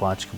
5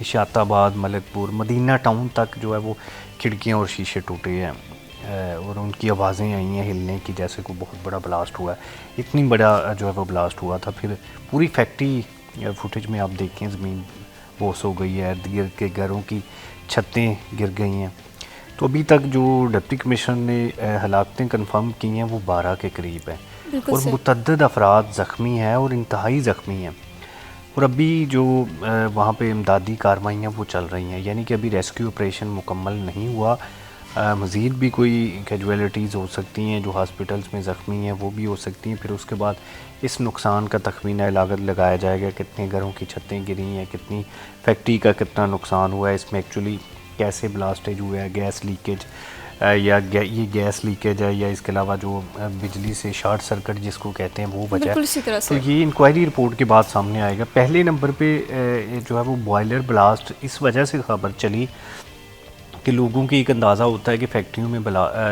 نشاط آباد, ملک پور, مدینہ ٹاؤن تک جو ہے وہ کھڑکیاں اور شیشے ٹوٹے ہیں اور ان کی آوازیں آئی ہیں ہلنے کی, جیسے کوئی بہت بڑا بلاسٹ ہوا ہے. اتنی بڑا جو ہے وہ بلاسٹ ہوا تھا. پھر پوری فیکٹری فوٹیج میں آپ دیکھیں زمین بوس ہو گئی ہے, ارد گرد کے گھروں کی چھتیں گر گئی ہیں. تو ابھی تک جو ڈپٹی کمشنر نے ہلاکتیں کنفرم کی ہیں وہ 12 کے قریب ہیں اور متعدد افراد زخمی ہیں اور انتہائی زخمی ہیں. اور ابھی جو وہاں پہ امدادی کارروائیاں وہ چل رہی ہیں, یعنی کہ ابھی ریسکیو آپریشن مکمل نہیں ہوا. مزید بھی کوئی کیجویلٹیز ہو سکتی ہیں, جو ہاسپٹلس میں زخمی ہیں وہ بھی ہو سکتی ہیں. پھر اس کے بعد اس نقصان کا تخمینہ لاگت لگایا جائے گا, کتنے گھروں کی چھتیں گری ہیں, کتنی فیکٹری کا کتنا نقصان ہوا ہے, اس میں ایکچولی کیسے بلاسٹیج ہوا ہے, گیس لیکیج یا یہ گیس لیکیج ہے یا اس کے علاوہ جو بجلی سے شارٹ سرکٹ جس کو کہتے ہیں وہ وجہ ہے. تو یہ انکوائری رپورٹ کے بعد سامنے آئے گا. پہلے نمبر پہ جو ہے وہ بوائلر بلاسٹ اس وجہ سے خبر چلی کہ لوگوں کی ایک اندازہ ہوتا ہے کہ فیکٹریوں میں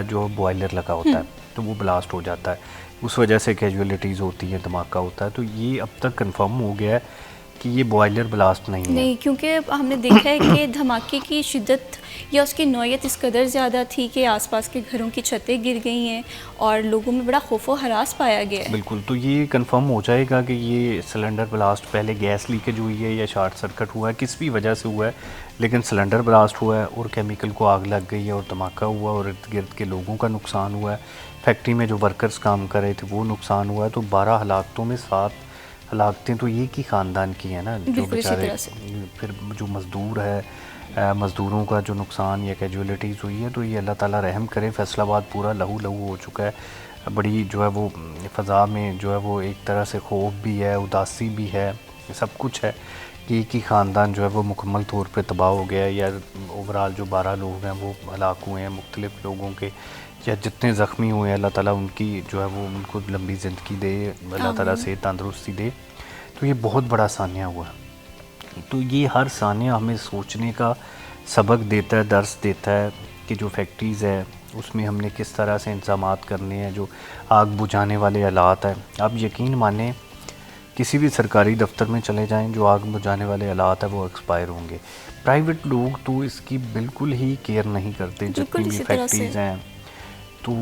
جو بوائلر لگا ہوتا ہے تو وہ بلاسٹ ہو جاتا ہے, اس وجہ سے کیجویلٹیز ہوتی ہیں, دھماکہ ہوتا ہے. تو یہ اب تک کنفرم ہو گیا ہے کہ یہ بوائلر بلاسٹ نہیں ہے, کیونکہ ہم نے دیکھا ہے کہ دھماکے کی شدت یا اس کی نوعیت اس قدر زیادہ تھی کہ آس پاس کے گھروں کی چھتیں گر گئی ہیں اور لوگوں میں بڑا خوف و ہراس پایا گیا ہے. بالکل. تو یہ کنفرم ہو جائے گا کہ یہ سلنڈر بلاسٹ پہلے گیس لیکیج ہوئی ہے یا شارٹ سرکٹ ہوا ہے, کس بھی وجہ سے ہوا ہے, لیکن سلنڈر بلاسٹ ہوا ہے اور کیمیکل کو آگ لگ گئی ہے اور دھماکہ ہوا اور ارد گرد کے لوگوں کا نقصان ہوا ہے. فیکٹری میں جو ورکرز کام کر رہے تھے وہ نقصان ہوا ہے. تو 12 ہلاکتوں میں 7 ہلاکتیں تو یہ کی خاندان کی ہیں نا, جو بیچارے پھر جو مزدور ہے, مزدوروں کا جو نقصان یا کیجویلٹیز ہوئی ہے. تو یہ اللہ تعالیٰ رحم کرے. فیصل آباد پورا لہو ہو چکا ہے. بڑی جو ہے وہ فضا میں جو ہے وہ ایک طرح سے خوف بھی ہے, اداسی بھی ہے, سب کچھ ہے کہ ایک ہی خاندان جو ہے وہ مکمل طور پہ تباہ ہو گیا ہے. یا اوورال جو 12 لوگ ہیں وہ ہلاک ہوئے ہیں مختلف لوگوں کے, یا جتنے زخمی ہوئے ہیں اللہ تعالیٰ ان کی جو ہے وہ ان کو لمبی زندگی دے, اللہ تعالیٰ سے تندرستی دے. تو یہ بہت بڑا ثانیہ ہوا. تو یہ ہر ثانیہ ہمیں سوچنے کا سبق دیتا ہے, درس دیتا ہے کہ جو فیکٹریز ہے اس میں ہم نے کس طرح سے انتظامات کرنے ہیں, جو آگ بجھانے والے آلات ہیں. آپ یقین مانیں کسی بھی سرکاری دفتر میں چلے جائیں, جو آگ بجھانے والے آلات ہیں وہ ایکسپائر ہوں گے. پرائیویٹ لوگ تو اس کی بالکل ہی کیئر نہیں کرتے. جتنی بھی فیکٹریز ہیں تو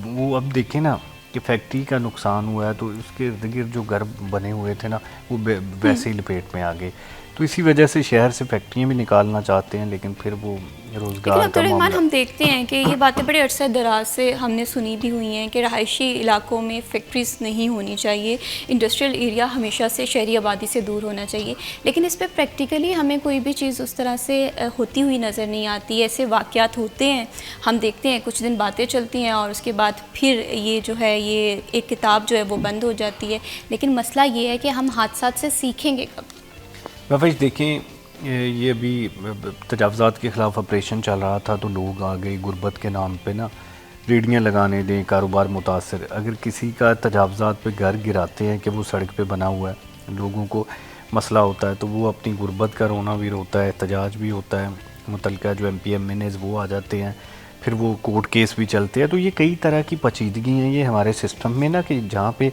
وہ اب دیکھیں نا کہ فیکٹری کا نقصان ہوا ہے تو اس کے ارد گرد جو گھر بنے ہوئے تھے نا وہ ویسے ہی لپیٹ میں آ گئے. تو اسی وجہ سے شہر سے فیکٹریاں بھی نکالنا چاہتے ہیں, لیکن پھر وہ روزگار کا معاملہ. ہم دیکھتے ہیں کہ یہ باتیں بڑے عرصہ دراز سے ہم نے سنی بھی ہوئی ہیں کہ رہائشی علاقوں میں فیکٹریز نہیں ہونی چاہیے, انڈسٹریل ایریا ہمیشہ سے شہری آبادی سے دور ہونا چاہیے. لیکن اس پہ پریکٹیکلی ہمیں کوئی بھی چیز اس طرح سے ہوتی ہوئی نظر نہیں آتی. ایسے واقعات ہوتے ہیں, ہم دیکھتے ہیں کچھ دن باتیں چلتی ہیں اور اس کے بعد پھر یہ جو ہے یہ ایک کتاب جو ہے وہ بند ہو جاتی ہے. لیکن مسئلہ یہ ہے کہ ہم حادثات سے سیکھیں گے کب؟ محفوظ دیکھیں, یہ ابھی تجاوزات کے خلاف آپریشن چل رہا تھا تو لوگ آ گئے غربت کے نام پہ نا ریڑیاں لگانے دیں, کاروبار متاثر. اگر کسی کا تجاوزات پہ گھر گراتے ہیں کہ وہ سڑک پہ بنا ہوا ہے, لوگوں کو مسئلہ ہوتا ہے تو وہ اپنی غربت کا رونا بھی روتا ہے, احتجاج بھی ہوتا ہے. متعلقہ جو MPs وہ آ جاتے ہیں, پھر وہ کورٹ کیس بھی چلتے ہیں. تو یہ کئی طرح کی پیچیدگی ہیں یہ ہمارے سسٹم میں نا, کہ جہاں پہ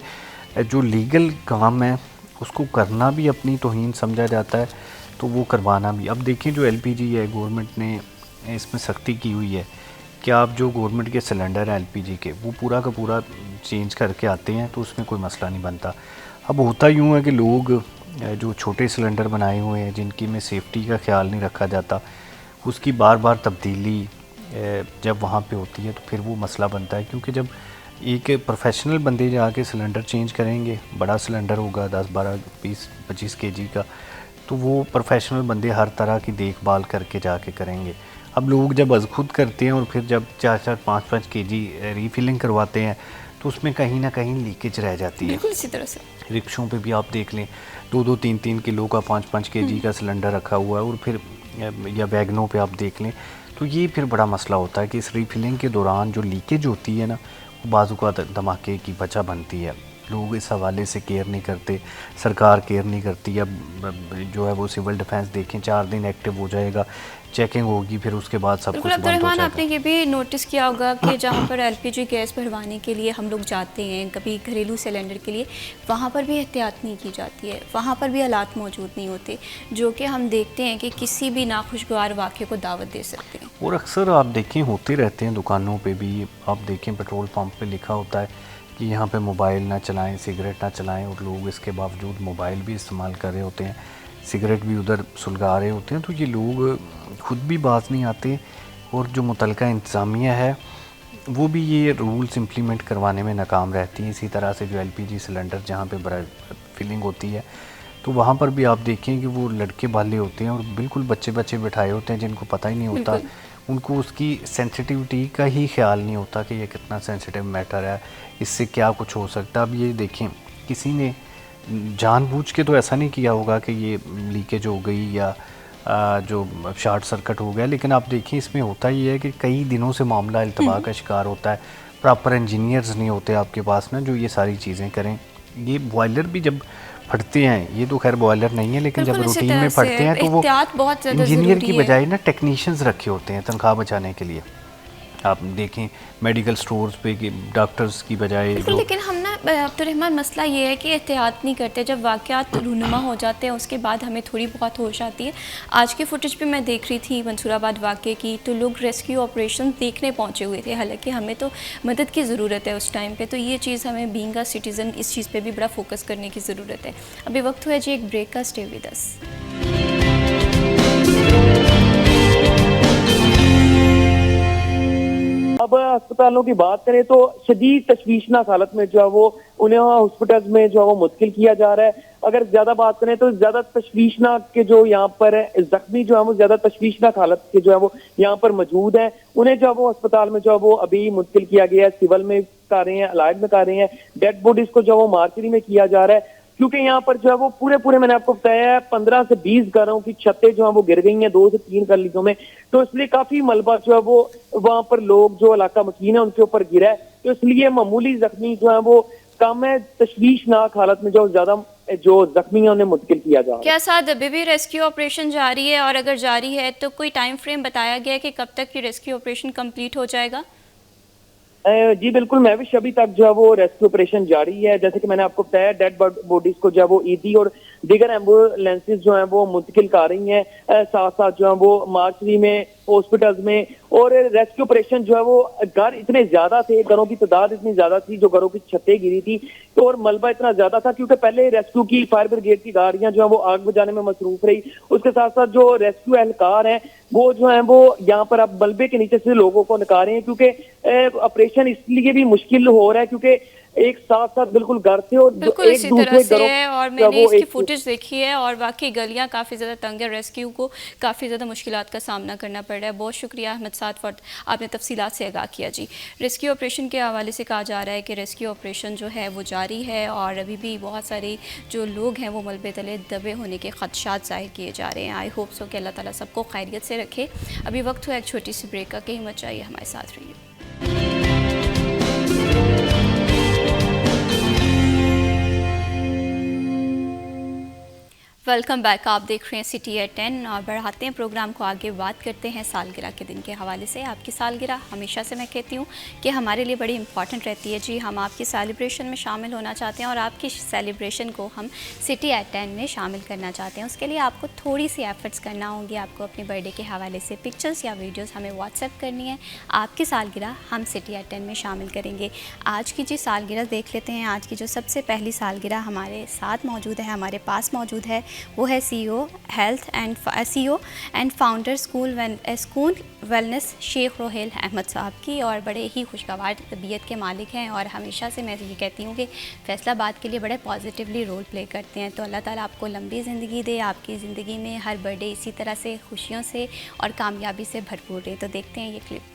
جو لیگل کام ہے اس کو کرنا بھی اپنی توہین سمجھا جاتا ہے تو وہ کروانا بھی. اب دیکھیں جو LPG ہے گورنمنٹ نے اس میں سختی کی ہوئی ہے کہ آپ جو گورنمنٹ کے سلنڈر ہیں LPG کے وہ پورا کا پورا چینج کر کے آتے ہیں تو اس میں کوئی مسئلہ نہیں بنتا. اب ہوتا یوں ہے کہ لوگ جو چھوٹے سلنڈر بنائے ہوئے ہیں جن کی میں سیفٹی کا خیال نہیں رکھا جاتا, اس کی بار بار تبدیلی جب وہاں پہ ہوتی ہے تو پھر وہ مسئلہ بنتا ہے. کیونکہ جب ایک پروفیشنل بندے جا کے سلنڈر چینج کریں گے, بڑا سلنڈر ہوگا 10, 12, 20, 25 kg کا, تو وہ پروفیشنل بندے ہر طرح کی دیکھ بھال کر کے جا کے کریں گے. اب لوگ جب از خود کرتے ہیں اور پھر جب 4, 5 kg ریفلنگ کرواتے ہیں تو اس میں کہیں نہ کہیں لیکیج رہ جاتی ہے. بالکل اسی طرح سے رکشوں پہ بھی آپ دیکھ لیں 2, 3 کلو کا 5 kg کا سلنڈر رکھا ہوا ہے, اور پھر یا ویگنوں پہ آپ دیکھ لیں. تو یہ پھر بڑا مسئلہ ہوتا ہے کہ اس ریفلنگ کے دوران جو لیکیج ہوتی ہے نا وہ بعض اوقات دھماکے کی وجہ بنتی ہے. لوگ اس حوالے سے کیئر نہیں کرتے, سرکار کیئر نہیں کرتی. اب جو ہے وہ سول ڈیفینس دیکھیں 4 دن ایکٹیو ہو جائے گا, چیکنگ ہوگی, پھر اس کے بعد سب بالکل کچھ بند ہو عبدالرحمن, جائے آپ نے گا. یہ بھی نوٹس کیا ہوگا کہ جہاں پر ایل پی جی گیس بھروانے کے لیے ہم لوگ جاتے ہیں, کبھی گھریلو سلنڈر کے لیے, وہاں پر بھی احتیاط نہیں کی جاتی ہے, وہاں پر بھی آلات موجود نہیں ہوتے جو کہ ہم دیکھتے ہیں کہ کسی بھی ناخوشگوار واقعے کو دعوت دے سکتے ہیں. اور اکثر آپ دیکھیں ہوتے رہتے ہیں دکانوں پہ بھی, آپ دیکھیں پیٹرول پمپ پہ لکھا ہوتا ہے کہ یہاں پہ موبائل نہ چلائیں, سگریٹ نہ چلائیں, اور لوگ اس کے باوجود موبائل بھی استعمال کر رہے ہوتے ہیں, سگریٹ بھی ادھر سلگا رہے ہوتے ہیں. تو یہ لوگ خود بھی باز نہیں آتے, اور جو متعلقہ انتظامیہ ہے وہ بھی یہ رولز امپلیمنٹ کروانے میں ناکام رہتی ہیں. اسی طرح سے جو ایل پی جی سلنڈر جہاں پہ فلنگ ہوتی ہے تو وہاں پر بھی آپ دیکھیں کہ وہ لڑکے بالے ہوتے ہیں اور بالکل بچے بٹھائے ہوتے ہیں جن کو پتہ ہی نہیں ہوتا, ان کو اس کی سینسٹیوٹی کا ہی خیال نہیں ہوتا کہ یہ کتنا سینسٹیو میٹر ہے, اس سے کیا کچھ ہو سکتا ہے. اب یہ دیکھیں کسی نے جان بوجھ کے تو ایسا نہیں کیا ہوگا کہ یہ لیکیج ہو گئی یا جو شارٹ سرکٹ ہو گیا, لیکن آپ دیکھیں اس میں ہوتا یہ ہے کہ کئی دنوں سے معاملہ التباہ کا شکار ہوتا ہے. پراپر انجینئرز نہیں ہوتے آپ کے پاس نا جو یہ ساری چیزیں کریں. یہ بوائلر بھی جب پھٹتے ہیں, یہ تو خیر بوائلر نہیں ہے, لیکن جب روٹین میں پھٹتے ہیں تو وہ انجینئر کی بجائے نا ٹیکنیشینز رکھے ہوتے ہیں تنخواہ بچانے کے لیے. آپ دیکھیں میڈیکل سٹورز پہ کہ ڈاکٹرز کی بجائے بالکل, لیکن ہم نا عبدالرحمن مسئلہ یہ ہے کہ احتیاط نہیں کرتے. جب واقعات رونما ہو جاتے ہیں اس کے بعد ہمیں تھوڑی بہت ہوش آتی ہے. آج کی فوٹیج پہ میں دیکھ رہی تھی منصور آباد واقعے کی, تو لوگ ریسکیو آپریشن دیکھنے پہنچے ہوئے تھے, حالانکہ ہمیں تو مدد کی ضرورت ہے اس ٹائم پہ. تو یہ چیز ہمیں بینگ اے سٹیزن اس چیز پہ بھی بڑا فوکس کرنے کی ضرورت ہے. ابھی وقت ہوا ہے جی ایک بریک کا, اسٹے ود اس. اب ہسپتالوں کی بات کریں تو شدید تشویشناک حالت میں جو ہے وہ انہیں ہاسپٹلز میں جو ہے وہ منتقل کیا جا رہا ہے. اگر زیادہ بات کریں تو زیادہ تشویشناک کے جو یہاں پر زخمی جو ہے وہ زیادہ تشویشناک حالت کے جو ہے وہ یہاں پر موجود ہیں, انہیں جو ہے وہ ہسپتال میں جو ہے وہ ابھی منتقل کیا گیا ہے. سول میں کر رہے ہیں, الائڈ میں کر رہے ہیں, ڈیڈ باڈیز کو جو ہے وہ مارچری میں کیا جا رہا ہے, کیونکہ یہاں پر جو ہے وہ پورے میں نے آپ کو بتایا ہے 15 سے 20 گھروں کی چھتیں جو ہیں وہ گر گئی ہیں 2 سے 3 گلیوں میں. تو اس لیے کافی ملبہ جو ہے وہ وہاں پر لوگ جو علاقہ مکین ہے ان کے اوپر گرا ہے. تو اس لیے معمولی زخمی جو ہیں وہ کم ہے, تشویشناک حالت میں جو زیادہ جو زخمی ہیں انہیں منتقل کیا جا رہا ہے. کیا ساتھ ابھی بھی ریسکیو آپریشن جاری ہے, اور اگر جاری ہے تو کوئی ٹائم فریم بتایا گیا ہے کہ کب تک یہ ریسکیو آپریشن کمپلیٹ ہو جائے گا؟ جی بالکل محوش, ابھی تک جو ہے وہ ریسکیو آپریشن جاری ہے. جیسے کہ میں نے آپ کو بتایا ڈیڈ باڈیز کو جو ہے وہ ایدی اور دیگر ایمبولینسز جو ہیں وہ منتقل کر رہی ہیں, ساتھ جو ہیں وہ مارچری میں, ہاسپٹلز میں. اور ریسکیو آپریشن جو ہے وہ گھر اتنے زیادہ تھے, گھروں کی تعداد اتنی زیادہ تھی جو گھروں کی چھتیں گری تھی, اور ملبہ اتنا زیادہ تھا کیونکہ پہلے ریسکیو کی فائر بریگیڈ کی گاڑیاں جو ہیں وہ آگ بجھانے میں مصروف رہی. اس کے ساتھ جو ریسکیو اہلکار ہیں وہ جو ہیں وہ یہاں پر اب ملبے کے نیچے سے لوگوں کو نکال رہے ہیں, کیونکہ آپریشن اس لیے بھی مشکل ہو رہا ہے کیونکہ ایک ساتھ بالکل گھر سے اور بالکل ایک اسی دوسرے طرح سے گھروں ہے, اور میں نے اس کی فوٹیج دیکھی ہے اور واقعی گلیاں کافی زیادہ تنگ ہے, ریسکیو کو کافی زیادہ مشکلات کا سامنا کرنا پڑ رہا ہے. بہت شکریہ احمد سعد فر, آپ نے تفصیلات سے آگاہ کیا. جی, ریسکیو آپریشن کے حوالے سے کہا جا رہا ہے کہ ریسکیو آپریشن جو ہے وہ جاری ہے, اور ابھی بھی بہت سارے جو لوگ ہیں وہ ملبے تلے دبے ہونے کے خدشات ظاہر کیے جا رہے ہیں. آئی ہوپ سو کہ اللہ تعالیٰ سب کو خیریت سے رکھے. ابھی وقت ہوا ایک چھوٹی سی بریک کا, کہیں مت جائیے, ہمارے ساتھ رہیے. ویلکم بیک, آپ دیکھ رہے ہیں سٹی ایٹ 10 اور بڑھاتے ہیں پروگرام کو آگے. بات کرتے ہیں سالگرہ کے دن کے حوالے سے. آپ کی سالگرہ ہمیشہ سے میں کہتی ہوں کہ ہمارے لیے بڑی امپورٹنٹ رہتی ہے. جی, ہم آپ کی سیلیبریشن میں شامل ہونا چاہتے ہیں اور آپ کی سیلیبریشن کو ہم سٹی ایٹ 10 میں شامل کرنا چاہتے ہیں. اس کے لیے آپ کو تھوڑی سی ایفرٹس کرنا ہوں گی. آپ کو اپنے برتھ ڈے کے حوالے سے پکچرس یا ویڈیوز ہمیں واٹس ایپ کرنی ہے. آپ کی سالگرہ ہم سٹی ایٹ 10 میں شامل کریں گے. آج کی جی سالگرہ دیکھ لیتے ہیں. آج کی جو سب سے پہلی سالگرہ ہمارے ساتھ موجود ہے, ہمارے پاس موجود ہے, وہ ہے سی او اینڈ فاؤنڈر اسکول ویلنس شیخ روہیل احمد صاحب کی, اور بڑے ہی خوشگوار طبیعت کے مالک ہیں, اور ہمیشہ سے میں یہ کہتی ہوں کہ فیصل آباد کے لیے بڑے پازیٹیولی رول پلے کرتے ہیں. تو اللہ تعالیٰ آپ کو لمبی زندگی دے, آپ کی زندگی میں ہر برتھ ڈے اسی طرح سے خوشیوں سے اور کامیابی سے بھرپور رہے. تو دیکھتے ہیں یہ کلپ.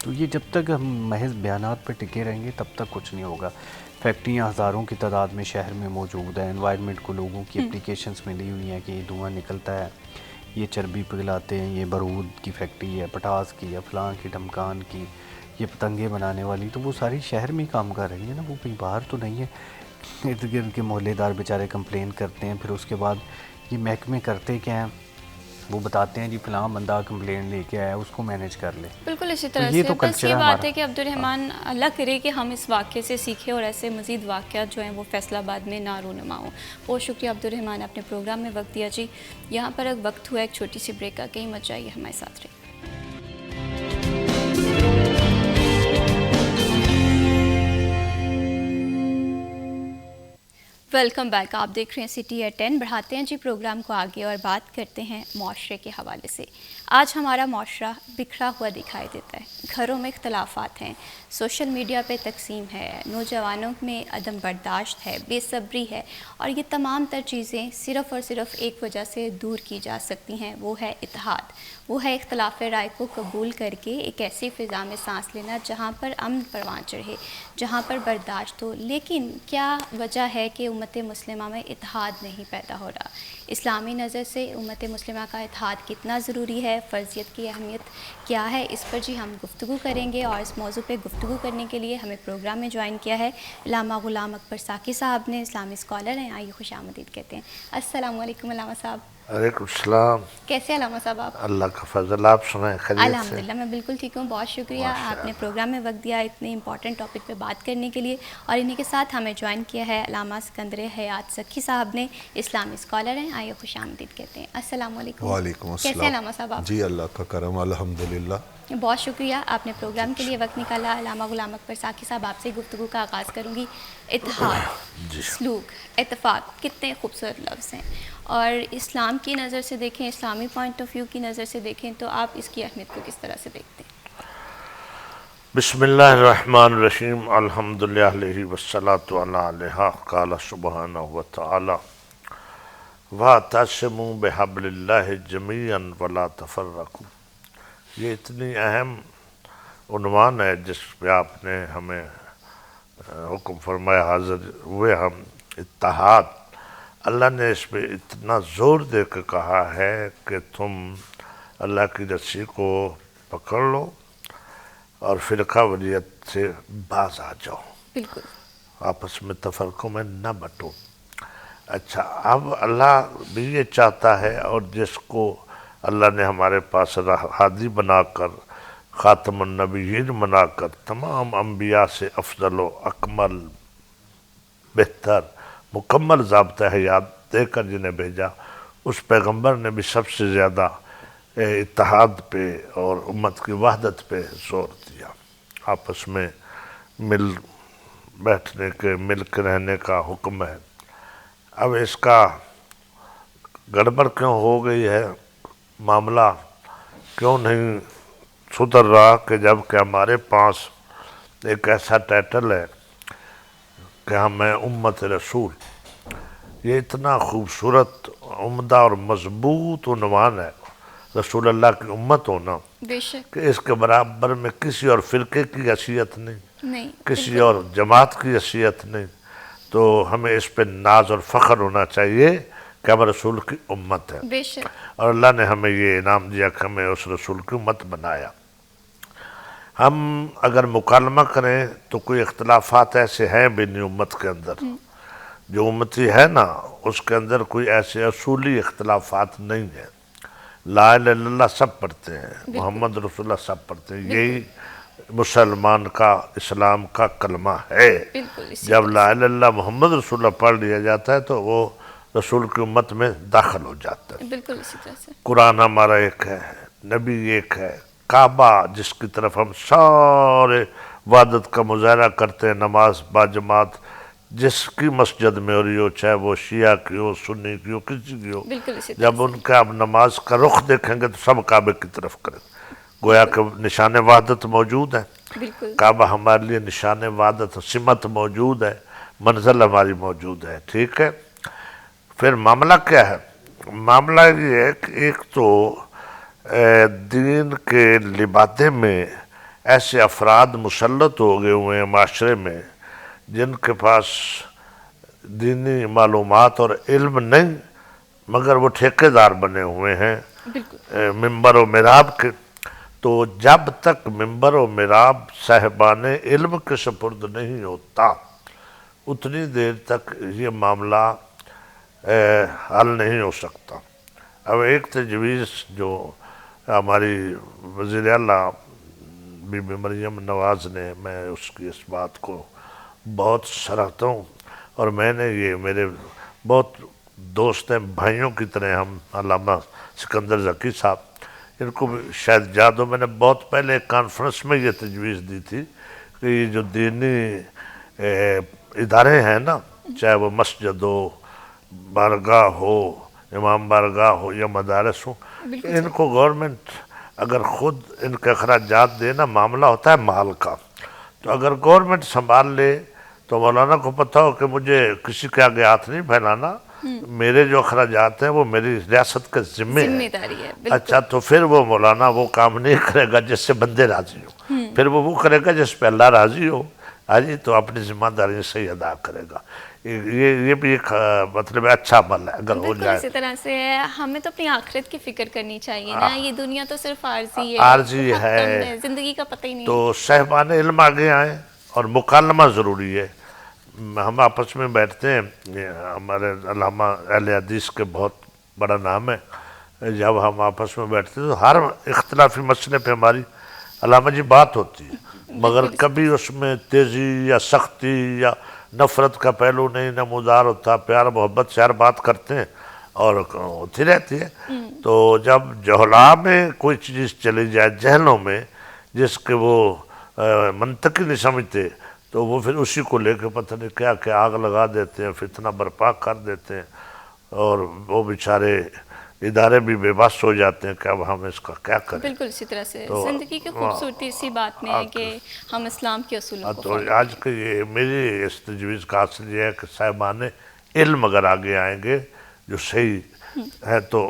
تو یہ جب تک ہم محض بیانات پہ ٹکے رہیں گے تب تک کچھ نہیں ہوگا. فیکٹریاں ہزاروں کی تعداد میں شہر میں موجود ہیں. انوائرمنٹ کو لوگوں کی اپلیکیشنز ملی ہوئی ہیں کہ یہ دھواں نکلتا ہے, یہ چربی پگھلاتے ہیں, یہ بارود کی فیکٹری ہے, پٹاس کی یا فلاں کی ڈھمکان کی, یہ پتنگیں بنانے والی, تو وہ ساری شہر میں ہی کام کر رہی ہیں نا, وہ کہیں باہر تو نہیں ہے. ارد گرد کے محلے دار بیچارے کمپلین کرتے ہیں, پھر اس کے بعد یہ محکمے کرتے کیا ہیں, وہ بتاتے ہیں جی فلاں بندہ کمپلین لے کے آیا اس کو مینیج کر لے. بالکل اسی طرح یہ سے تو بس کلچر یہ ہے بات ہمارا. ہے کہ عبدالرحمن اللہ کرے کہ ہم اس واقعے سے سیکھیں اور ایسے مزید واقعات جو ہیں وہ فیصل آباد میں نہ رونما ہوں. بہت شکریہ عبدالرحمن, اپنے پروگرام میں وقت دیا جی. یہاں پر اب وقت ہوا ایک چھوٹی سی بریک کا, کہیں مت جائیے, ہمارے ساتھ رہیے. ویلکم بیک, آپ دیکھ رہے ہیں سٹی ایٹ 10. بڑھاتے ہیں جی پروگرام کو آگے اور بات کرتے ہیں معاشرے کے حوالے سے. آج ہمارا معاشرہ بکھرا ہوا دکھائی دیتا ہے, گھروں میں اختلافات ہیں, سوشل میڈیا پہ تقسیم ہے, نوجوانوں میں عدم برداشت ہے, بے صبری ہے, اور یہ تمام تر چیزیں صرف اور صرف ایک وجہ سے دور کی جا سکتی ہیں, وہ ہے اتحاد. وہ ہے اختلاف رائے کو قبول کر کے ایک ایسی فضا میں سانس لینا جہاں پر امن پروان چڑھے, جہاں پر برداشت ہو. لیکن کیا وجہ ہے کہ امت مسلمہ میں اتحاد نہیں پیدا ہو رہا؟ اسلامی نظر سے امت مسلمہ کا اتحاد کتنا ضروری ہے, فرضیت کی اہمیت کیا ہے, اس پر جی ہم گفتگو کریں گے. اور اس موضوع پہ گفتگو کرنے کے لیے ہمیں پروگرام میں جوائن کیا ہے علامہ غلام اکبر ساقی صاحب نے, اسلامی اسکالر ہیں. آئیے خوش آمدید کہتے ہیں. السلام علیکم علامہ صاحب. وعلیکم السلام. کیسے علامہ صاحب آپ؟ اللہ کا فضل, آپ سنائیں خیریت سے؟ الحمدللہ میں بالکل ٹھیک ہوں, بہت شکریہ. آپ نے پروگرام میں وقت دیا اتنے امپورٹنٹ ٹاپک پہ بات کرنے کے لیے. اور انہی کے ساتھ ہمیں جوائن کیا ہے علامہ سکندر حیات سکھی صاحب نے, اسلامی اسکالر ہیں. آئیے خوش آمدید کہتے ہیں. السلام علیکم. وعلیکم السلام. کیسے علامہ صاحب آپ؟ جی اللہ کا کرم, الحمدللہ. بہت شکریہ, آپ نے پروگرام کے لیے وقت نکالا. علامہ غلام اکبر ساقی صاحب, آپ سے گفتگو کا آغاز کروں گی. اتحاد, سلوک, اتفاق, کتنے خوبصورت لفظ ہیں, اور اسلام کی نظر سے دیکھیں, اسلامی پوائنٹ آف ویو کی نظر سے دیکھیں تو آپ اس کی اہمیت کو کس طرح سے دیکھتے ہیں؟ بسم اللہ الرحمن الرحیم. الحمدللہ علیہ والصلاة علیہ قال سبحانہ وتعالی وَاعْتَصِمُوا بِحَبْلِ اللَّهِ جَمِيعًا وَلَا تَفَرَّقُوا. یہ اتنی اہم عنوان ہے جس پہ آپ نے ہمیں حکم فرمایا, حاضر ہوئے ہم. اتحاد, اللہ نے اس پہ اتنا زور دے کے کہا ہے کہ تم اللہ کی رسی کو پکڑ لو اور فرقہ واریت سے باز آ جاؤ, بالکل, آپس میں تفرقوں میں نہ بٹو. اچھا, اب اللہ بھی یہ چاہتا ہے, اور جس کو اللہ نے ہمارے پاس ہادی بنا کر, خاتم النبیین بنا کر, تمام انبیاء سے افضل و اکمل, بہتر, مکمل ضابطہ حیات دے کر جنہیں بھیجا, اس پیغمبر نے بھی سب سے زیادہ اتحاد پہ اور امت کی وحدت پہ زور دیا. آپس میں مل بیٹھنے کے, مل کے رہنے کا حکم ہے. اب اس کا گڑبڑ کیوں ہو گئی ہے, معاملہ کیوں نہیں سدھر رہا, کہ جب کہ ہمارے پاس ایک ایسا ٹائٹل ہے کہ ہم ہیں امت رسول. یہ اتنا خوبصورت, عمدہ اور مضبوط عنوان ہے, رسول اللہ کی امت ہونا, بے شک, کہ اس کے برابر میں کسی اور فرقے کی حیثیت نہیں, کسی بالکل. اور جماعت کی حیثیت نہیں. تو ہمیں اس پہ ناز اور فخر ہونا چاہیے کہ ہم رسول کی امت ہے, بے شک, اور اللہ نے ہمیں یہ انعام دیا کہ ہمیں اس رسول کی امت بنایا. ہم اگر مکالمہ کریں تو کوئی اختلافات ایسے ہیں بھی نہیں امت کے اندر. جو امتی ہے نا, اس کے اندر کوئی ایسے اصولی اختلافات نہیں ہیں. لا الہ الا اللہ سب پڑھتے ہیں, محمد رسول اللہ سب پڑھتے ہیں. یہی مسلمان کا, اسلام کا کلمہ ہے. جب لا الہ الا اللہ محمد رسول اللہ پڑھ لیا جاتا ہے تو وہ رسول کی امت میں داخل ہو جاتا ہے. بالکل اسی طرح سے. قرآن ہمارا ایک ہے, نبی ایک ہے, کعبہ جس کی طرف ہم سارے وحدت کا مظاہرہ کرتے ہیں, نماز باجماعت جس کی مسجد میں ہو رہی ہو, چاہے وہ شیعہ کی ہو, سنی کی ہو, کسی کی ہو, جب ان کے آپ نماز کا رخ دیکھیں گے تو سب کعبے کی طرف کریں. گویا کہ نشان وحدت موجود ہے. کعبہ ہمارے لیے نشان وحدت, سمت موجود ہے, منزل ہماری موجود ہے. ٹھیک ہے, پھر معاملہ کیا ہے؟ معاملہ یہ ہے کہ ایک تو دین کے لبادے میں ایسے افراد مسلط ہو گئے ہوئے ہیں معاشرے میں جن کے پاس دینی معلومات اور علم نہیں، مگر وہ ٹھیکیدار بنے ہوئے ہیں ممبر و محراب کے. تو جب تک ممبر و محراب صاحبان علم کے سپرد نہیں ہوتا اتنی دیر تک یہ معاملہ حل نہیں ہو سکتا. اب ایک تجویز جو ہماری وزیر اعلیٰ بی بی مریم نواز نے، میں اس کی اس بات کو بہت سراہتا ہوں، اور میں نے یہ میرے بہت دوست ہیں، بھائیوں کی طرح ہم، علامہ سکندر ذکی صاحب، ان کو بھی شاید یاد ہو، میں نے بہت پہلے ایک کانفرنس میں یہ تجویز دی تھی کہ یہ جو دینی ادارے ہیں نا، چاہے وہ مسجد ہو، بارگاہ ہو، امام بارگاہ ہو یا مدارس ہو، ان کو گورنمنٹ اگر خود ان کے اخراجات دے نا، معاملہ ہوتا ہے مال کا، تو اگر گورنمنٹ سنبھال لے تو مولانا کو پتہ ہو کہ مجھے کسی کے آگے ہاتھ نہیں پھیلانا، میرے جو اخراجات ہیں وہ میری ریاست کے ذمہ ہے. اچھا، تو پھر وہ مولانا وہ کام نہیں کرے گا جس سے بندے راضی ہو، پھر وہ کرے گا جس پہ اللہ راضی ہو. جی، تو اپنی ذمہ داری صحیح ادا کرے گا. یہ بھی ایک مطلب اچھا عمل ہے اگر ہو جائے. اسی طرح سے ہمیں تو اپنی آخرت کی فکر کرنی چاہیے نا، یہ دنیا تو صرف عارضی ہے، زندگی کا پتہ ہی نہیں. تو صاحبان علم آگے آئیں اور مکالمہ ضروری ہے. ہم آپس میں بیٹھتے ہیں، ہمارے علامہ اہل حدیث کے بہت بڑا نام ہے، جب ہم آپس میں بیٹھتے ہیں تو ہر اختلافی مسئلے پہ ہماری علامہ جی بات ہوتی ہے، مگر کبھی اس میں تیزی یا سختی یا نفرت کا پہلو نہیں نمودار ہوتا، پیار محبت سے ہر بات کرتے ہیں اور ہوتی رہتی ہے. تو جب جہلا میں کوئی چیز چلی جائے، جہلوں میں جس کے وہ منطقی نہیں سمجھتے، تو وہ پھر اسی کو لے کے پتہ نہیں کیا کیا آگ لگا دیتے ہیں، فتنہ برپا کر دیتے ہیں، اور وہ بیچارے ادارے بھی بے بس ہو جاتے ہیں کہ اب ہم اس کا کیا کریں. بالکل اسی طرح سے زندگی کی خوبصورتی اسی بات میں ہے کہ ہم اسلام کے اصولوں کو تو آج کے یہ میری اس تجویز کا حاصل یہ ہے کہ صاحبان علم اگر آگے آئیں گے جو صحیح ہے تو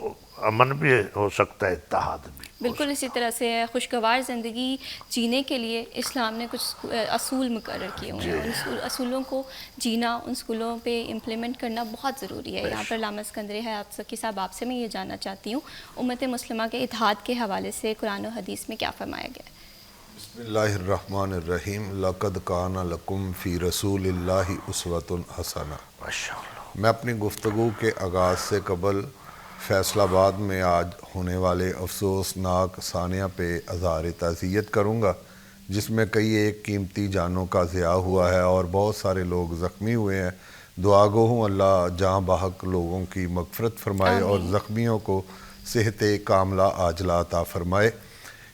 امن بھی ہو سکتا ہے، اتحاد بھی. بالکل اسی طرح سے خوشگوار زندگی جینے کے لیے اسلام نے کچھ اصول مقرر کیے ہوئے ہیں، ان اصولوں کو جینا، ان اصولوں پہ امپلیمنٹ کرنا بہت ضروری ہے. یہاں پر علامہ سکندر حیات ذکی صاحب، آپ سے میں یہ جاننا چاہتی ہوں، امت مسلمہ کے اتحاد کے حوالے سے قرآن و حدیث میں کیا فرمایا گیا ہے؟ بسم اللہ الرحمن الرحیم. لقد کان لکم فی رسول اللہ اسوۃ حسنہ. میں اپنی گفتگو کے آغاز سے قبل فیصل آباد میں آج ہونے والے افسوسناک ثانیہ پہ اظہار تعزیت کروں گا، جس میں کئی ایک قیمتی جانوں کا ضیاع ہوا ہے اور بہت سارے لوگ زخمی ہوئے ہیں. دعا گو ہوں اللہ جاں بحق لوگوں کی مغفرت فرمائے اور زخمیوں کو صحت کاملہ عاجلہ عطا فرمائے.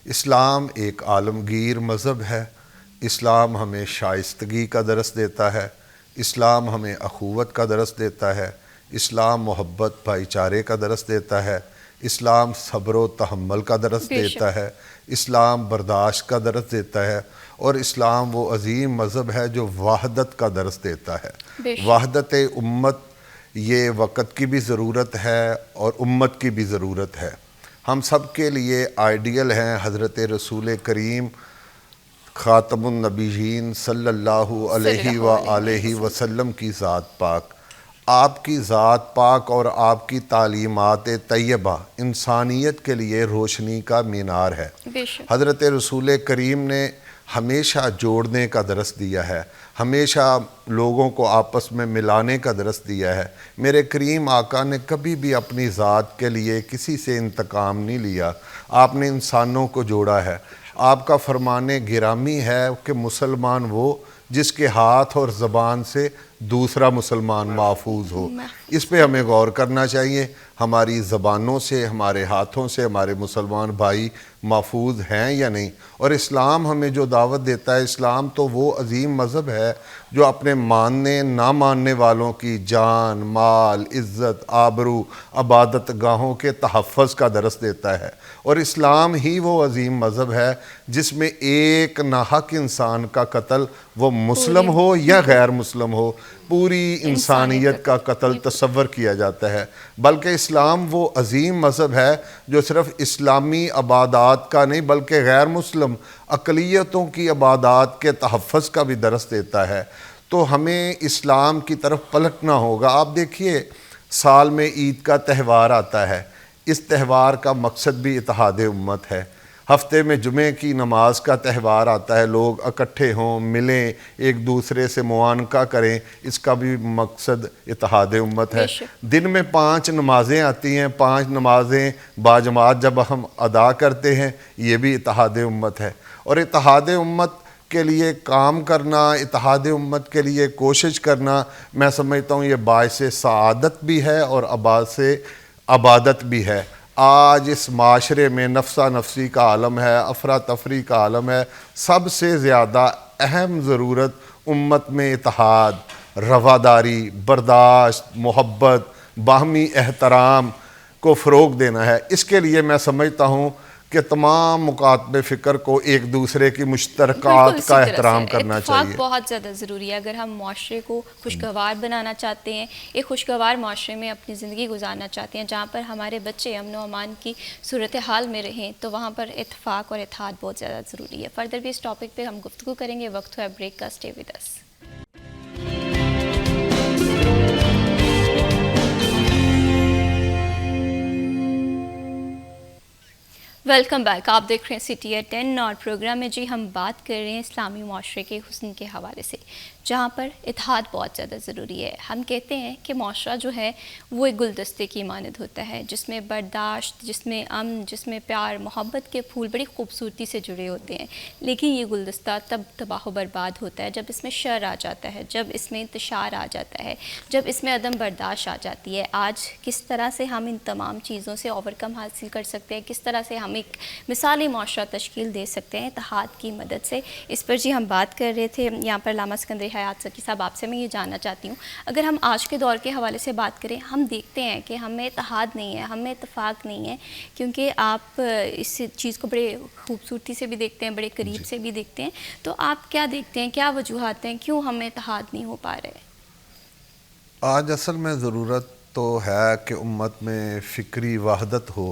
اسلام ایک عالمگیر مذہب ہے. اسلام ہمیں شائستگی کا درس دیتا ہے، اسلام ہمیں اخوت کا درس دیتا ہے، اسلام محبت بھائی چارے کا درس دیتا ہے، اسلام صبر و تحمل کا درس دیتا ہے، اسلام برداشت کا درس دیتا ہے، اور اسلام وہ عظیم مذہب ہے جو وحدت کا درس دیتا ہے. وحدت امت یہ وقت کی بھی ضرورت ہے اور امت کی بھی ضرورت ہے. ہم سب کے لیے آئیڈیل ہیں حضرت رسول کریم خاتم النبیین صلی اللہ علیہ وآلہ وسلم کی ذات پاک. آپ کی ذات پاک اور آپ کی تعلیمات طیبہ انسانیت کے لیے روشنی کا مینار ہے. حضرت رسول کریم نے ہمیشہ جوڑنے کا درس دیا ہے، ہمیشہ لوگوں کو آپس میں ملانے کا درس دیا ہے. میرے کریم آقا نے کبھی بھی اپنی ذات کے لیے کسی سے انتقام نہیں لیا، آپ نے انسانوں کو جوڑا ہے. آپ کا فرمان گرامی ہے کہ مسلمان وہ جس کے ہاتھ اور زبان سے دوسرا مسلمان محفوظ ہو. اس پہ ہمیں غور کرنا چاہیے. ہماری زبانوں سے، ہمارے ہاتھوں سے ہمارے مسلمان بھائی محفوظ ہیں یا نہیں. اور اسلام ہمیں جو دعوت دیتا ہے، اسلام تو وہ عظیم مذہب ہے جو اپنے ماننے نہ ماننے والوں کی جان، مال، عزت، آبرو، عبادت گاہوں کے تحفظ کا درس دیتا ہے. اور اسلام ہی وہ عظیم مذہب ہے جس میں ایک ناحق انسان کا قتل، وہ مسلم ہو یا غیر مسلم ہو، پوری انسانیت کا قتل تصور کیا جاتا ہے، بلکہ اسلام وہ عظیم مذہب ہے جو صرف اسلامی عبادات کا نہیں بلکہ غیر مسلم اقلیتوں کی عبادات کے تحفظ کا بھی درس دیتا ہے۔ تو ہمیں اسلام کی طرف پلٹنا ہوگا۔ آپ دیکھیے سال میں عید کا تہوار آتا ہے، اس تہوار کا مقصد بھی اتحاد امت ہے۔ ہفتے میں جمعے کی نماز کا تہوار آتا ہے، لوگ اکٹھے ہوں، ملیں، ایک دوسرے سے معانقہ کریں، اس کا بھی مقصد اتحاد امت ہے۔ دن میں 5 نمازیں آتی ہیں، 5 نمازیں باجماعت جب ہم ادا کرتے ہیں، یہ بھی اتحاد امت ہے۔ اور اتحاد امت کے لیے کام کرنا، اتحاد امت کے لیے کوشش کرنا، میں سمجھتا ہوں یہ باعث سعادت بھی ہے اور باعث عبادت بھی ہے۔ آج اس معاشرے میں نفسا نفسی کا عالم ہے، افراتفری کا عالم ہے، سب سے زیادہ اہم ضرورت امت میں اتحاد، رواداری، برداشت، محبت، باہمی احترام کو فروغ دینا ہے۔ اس کے لیے میں سمجھتا ہوں کہ تمام مکاتب فکر کو ایک دوسرے کی مشترکات کا احترام کرنا چاہیے۔ اتفاق بہت زیادہ ضروری ہے اگر ہم معاشرے کو خوشگوار بنانا چاہتے ہیں، ایک خوشگوار معاشرے میں اپنی زندگی گزارنا چاہتے ہیں جہاں پر ہمارے بچے امن و امان کی صورتحال میں رہیں، تو وہاں پر اتفاق اور اتحاد بہت زیادہ ضروری ہے۔ فردر بھی اس ٹاپک پہ ہم گفتگو کریں گے، وقت ہوا بریک کا، stay with us. Welcome back, آپ دیکھ رہے ہیں سٹی ایٹ 10 اور پروگرام میں جی ہم بات کر رہے ہیں اسلامی معاشرے کے حسن کے حوالے سے، جہاں پر اتحاد بہت زیادہ ضروری ہے۔ ہم کہتے ہیں کہ معاشرہ جو ہے وہ ایک گلدستے کی مانند ہوتا ہے، جس میں برداشت، جس میں امن، جس میں پیار محبت کے پھول بڑی خوبصورتی سے جڑے ہوتے ہیں، لیکن یہ گلدستہ تب تباہ و برباد ہوتا ہے جب اس میں شر آ جاتا ہے، جب اس میں انتشار آ جاتا ہے، جب اس میں عدم برداشت آ جاتی ہے۔ آج کس طرح سے ہم ان تمام چیزوں سے اوورکم حاصل کر سکتے ہیں، کس طرح سے ہم ایک مثالی معاشرہ تشکیل دے سکتے ہیں اتحاد کی مدد سے، اس پر جی ہم بات کر رہے تھے۔ یہاں پر علامہ اسکندر حیات سکی صاحب، آپ سے میں یہ جاننا چاہتی ہوں، اگر ہم آج کے دور کے حوالے سے بات کریں، ہم دیکھتے ہیں کہ ہمیں اتحاد نہیں ہے، ہمیں اتفاق نہیں ہے، کیونکہ آپ اس چیز کو بڑے خوبصورتی سے بھی دیکھتے ہیں، بڑے قریب سے بھی دیکھتے ہیں، تو آپ کیا دیکھتے ہیں، کیا وجوہات ہیں کیوں ہمیں اتحاد نہیں ہو پا رہے؟ آج اصل میں ضرورت تو ہے کہ امت میں فکری وحدت ہو۔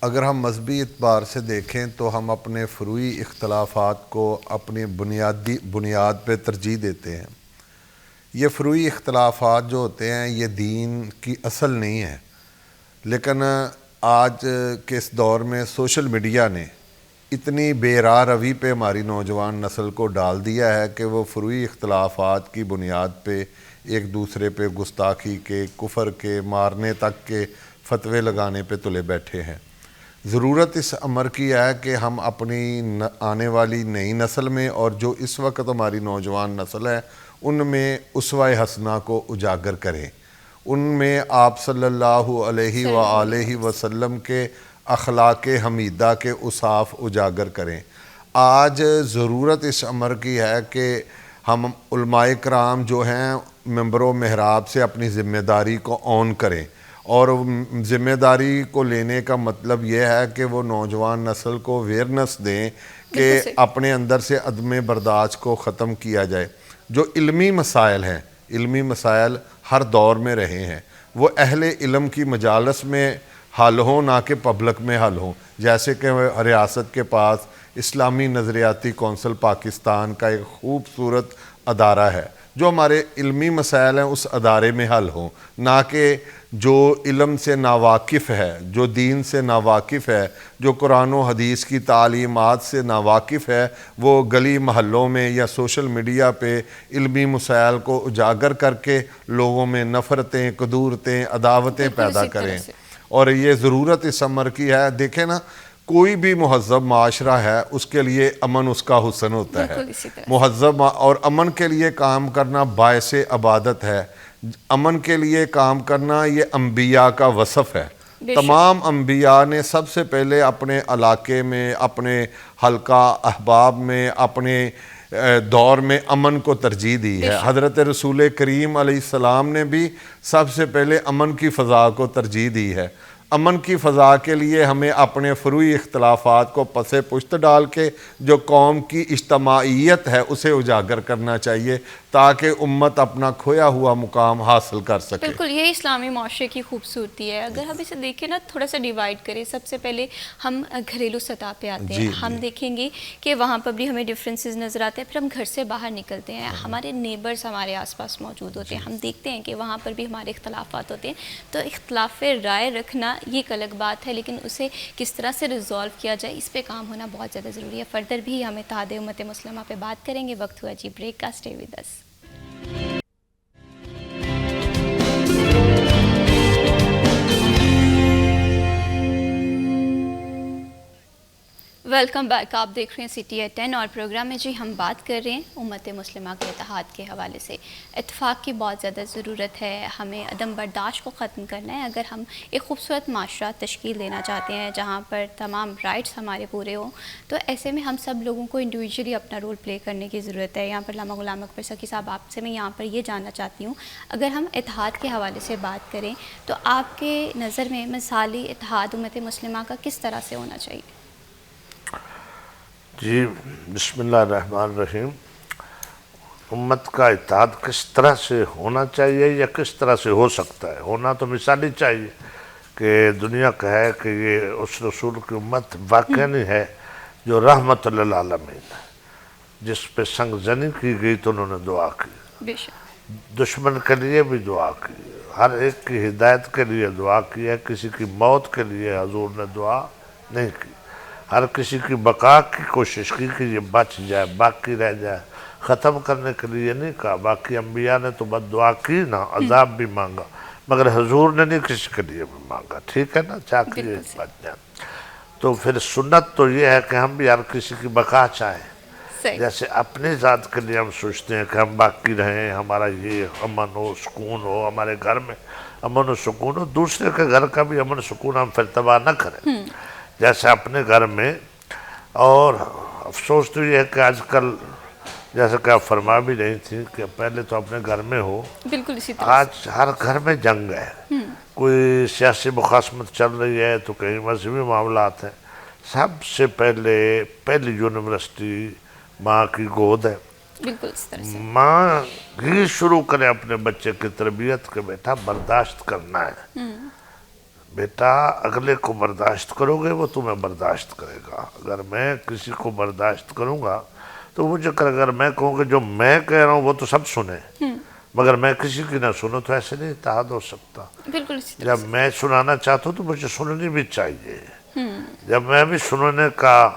اگر ہم مذہبی اعتبار سے دیکھیں تو ہم اپنے فروعی اختلافات کو اپنی بنیاد پہ ترجیح دیتے ہیں۔ یہ فروعی اختلافات جو ہوتے ہیں یہ دین کی اصل نہیں ہے، لیکن آج کے اس دور میں سوشل میڈیا نے اتنی بے راہ روی پہ ہماری نوجوان نسل کو ڈال دیا ہے کہ وہ فروعی اختلافات کی بنیاد پہ ایک دوسرے پہ گستاخی کے، کفر کے، مارنے تک کے فتوے لگانے پہ تلے بیٹھے ہیں۔ ضرورت اس امر کی ہے کہ ہم اپنی آنے والی نئی نسل میں اور جو اس وقت ہماری نوجوان نسل ہے ان میں اسوہ حسنہ کو اجاگر کریں، ان میں آپ صلی اللہ علیہ وآلہ وسلم کے اخلاق حمیدہ کے اوصاف اجاگر کریں۔ آج ضرورت اس امر کی ہے کہ ہم علماء کرام جو ہیں منبر و محراب سے اپنی ذمہ داری کو اون کریں، اور ذمہ داری کو لینے کا مطلب یہ ہے کہ وہ نوجوان نسل کو اویئرنس دیں کہ اپنے اندر سے عدم برداشت کو ختم کیا جائے۔ جو علمی مسائل ہیں، علمی مسائل ہر دور میں رہے ہیں، وہ اہل علم کی مجالس میں حل ہوں، نہ کہ پبلک میں حل ہوں۔ جیسے کہ ریاست کے پاس اسلامی نظریاتی کونسل پاکستان کا ایک خوبصورت ادارہ ہے، جو ہمارے علمی مسائل ہیں اس ادارے میں حل ہوں، نہ کہ جو علم سے ناواقف ہے، جو دین سے ناواقف ہے، جو قرآن و حدیث کی تعلیمات سے ناواقف ہے، وہ گلی محلوں میں یا سوشل میڈیا پہ علمی مسائل کو اجاگر کر کے لوگوں میں نفرتیں، قدورتیں، عداوتیں پیدا کریں۔ اور یہ ضرورت اس امر کی ہے۔ دیکھیں نا، کوئی بھی مہذب معاشرہ ہے اس کے لیے امن اس کا حسن ہوتا ہے۔ مہذب اور امن کے لیے کام کرنا باعث عبادت ہے۔ امن کے لیے کام کرنا یہ انبیاء کا وصف ہے۔ تمام انبیاء نے سب سے پہلے اپنے علاقے میں، اپنے حلقہ احباب میں، اپنے دور میں امن کو ترجیح دی ہے۔ حضرت رسول کریم علیہ السلام نے بھی سب سے پہلے امن کی فضا کو ترجیح دی ہے۔ امن کی فضا کے لیے ہمیں اپنے فروعی اختلافات کو پس پشت ڈال کے جو قوم کی اجتماعیت ہے اسے اجاگر کرنا چاہیے، تاکہ امت اپنا کھویا ہوا مقام حاصل کر سکے. بالکل یہ اسلامی معاشرے کی خوبصورتی ہے. اگر ہم اسے دیکھیں نا تھوڑا سا ڈیوائڈ کریں, سب سے پہلے ہم گھریلو سطح پہ آتے ہیں. ہم دیکھیں گے کہ وہاں پر بھی ہمیں ڈفرینسز نظر آتے ہیں. پھر ہم گھر سے باہر نکلتے ہیں, ہمارے نیبرز ہمارے آس پاس موجود ہوتے ہیں, ہم دیکھتے ہیں کہ وہاں پر بھی ہمارے اختلافات ہوتے ہیں. تو اختلاف رائے رکھنا یہ ایک الگ بات ہے, لیکن اسے کس طرح سے ریزالو کیا جائے اس پہ کام ہونا بہت زیادہ ضروری ہے. فردر بھی ہم اتحاد امت مسلمہ پہ بات کریں گے. وقت ہوا جی بریک کا. Stay with us. Welcome back. آپ دیکھ رہے ہیں سٹی ایٹ 10 اور پروگرام میں جی ہم بات کر رہے ہیں امت مسلمہ کے اتحاد کے حوالے سے. اتفاق کی بہت زیادہ ضرورت ہے, ہمیں عدم برداشت کو ختم کرنا ہے. اگر ہم ایک خوبصورت معاشرہ تشکیل دینا چاہتے ہیں جہاں پر تمام رائٹس ہمارے پورے ہوں, تو ایسے میں ہم سب لوگوں کو انڈیویجولی اپنا رول پلے کرنے کی ضرورت ہے. یہاں پر علامہ غلام اکبر سکی صاحب, آپ سے میں یہاں پر یہ جاننا چاہتی ہوں, اگر ہم اتحاد کے حوالے سے بات کریں تو آپ کے نظر میں مثالی اتحاد امت مسلمہ کا کس طرح سے ہونا چاہیے؟ جی بسم اللہ الرحمن الرحیم. امت کا اتحاد کس طرح سے ہونا چاہیے یا کس طرح سے ہو سکتا ہے؟ ہونا تو مثالی چاہیے کہ دنیا کہے کہ یہ اس رسول کی امت واقعی نہیں ہے جو رحمت للعالمین ہے, جس پہ سنگ زنی کی گئی تو انہوں نے دعا کی, بے شک دشمن کے لیے بھی دعا کی, ہر ایک کی ہدایت کے لیے دعا کی ہے, کسی کی موت کے لیے حضور نے دعا نہیں کی, ہر کسی کی بقا کی کوشش کی کہ یہ بچ جائے, باقی رہ جائے, ختم کرنے کے لیے نہیں کہا. باقی انبیاء نے تو بد دعا کی نا, عذاب بھی مانگا, مگر حضور نے نہیں کسی کے لیے بھی مانگا. ٹھیک ہے نا, چاہے یہ بچ جائے. تو پھر سنت تو یہ ہے کہ ہم بھی ہر کسی کی بقا چاہیں. جیسے اپنی ذات کے لیے ہم سوچتے ہیں کہ ہم باقی رہیں, ہمارا یہ امن ہو سکون ہو, ہمارے گھر میں امن و سکون ہو, دوسرے کے گھر کا بھی امن و سکون ہم پھر تباہ نہ کریں جیسے اپنے گھر میں. اور افسوس تو یہ ہے کہ آج کل جیسا کہ آپ فرما بھی رہی تھی کہ پہلے تو اپنے گھر میں ہو, بالکل اسی طرح آج ہر گھر میں جنگ ہے. کوئی سیاسی مخاصمت چل رہی ہے تو کہیں مذہبی معاملات ہیں. سب سے پہلی یونیورسٹی ماں کی گود ہے. بالکل اس طرح سے ماں ہی شروع کرے اپنے بچے کی تربیت کہ بیٹا برداشت کرنا ہے, بیٹا اگلے کو برداشت کرو گے وہ تمہیں برداشت کرے گا. اگر میں کسی کو برداشت کروں گا تو مجھے اگر میں کہوں کہ جو میں کہہ رہا ہوں وہ تو سب سنیں, مگر میں کسی کی نہ سنوں تو ایسے نہیں اتحاد ہو سکتا. بالکل اسی طرح جب میں سنانا چاہتا ہوں تو مجھے سننی بھی چاہیے. جب میں بھی سننے کا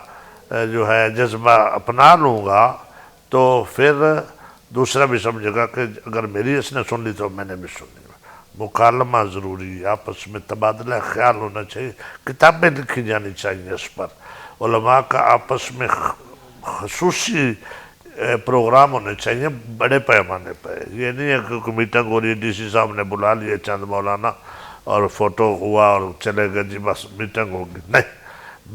جو ہے جذبہ اپنا لوں گا تو پھر دوسرا بھی سمجھے گا کہ اگر میری اس نے سن لی تو میں نے بھی سن لی. مکالمہ ضروری, آپس میں تبادلہ خیال ہونا چاہیے, کتابیں لکھی جانی چاہیے اس پر, علماء کا آپس میں خصوصی پروگرام ہونے چاہیے بڑے پیمانے پہ. یہ نہیں ہے کہ میٹنگ ہو رہی ہے, ڈی سی صاحب نے بلا لیے چند مولانا اور فوٹو ہوا اور چلے گئے جی بس میٹنگ ہوگی. نہیں,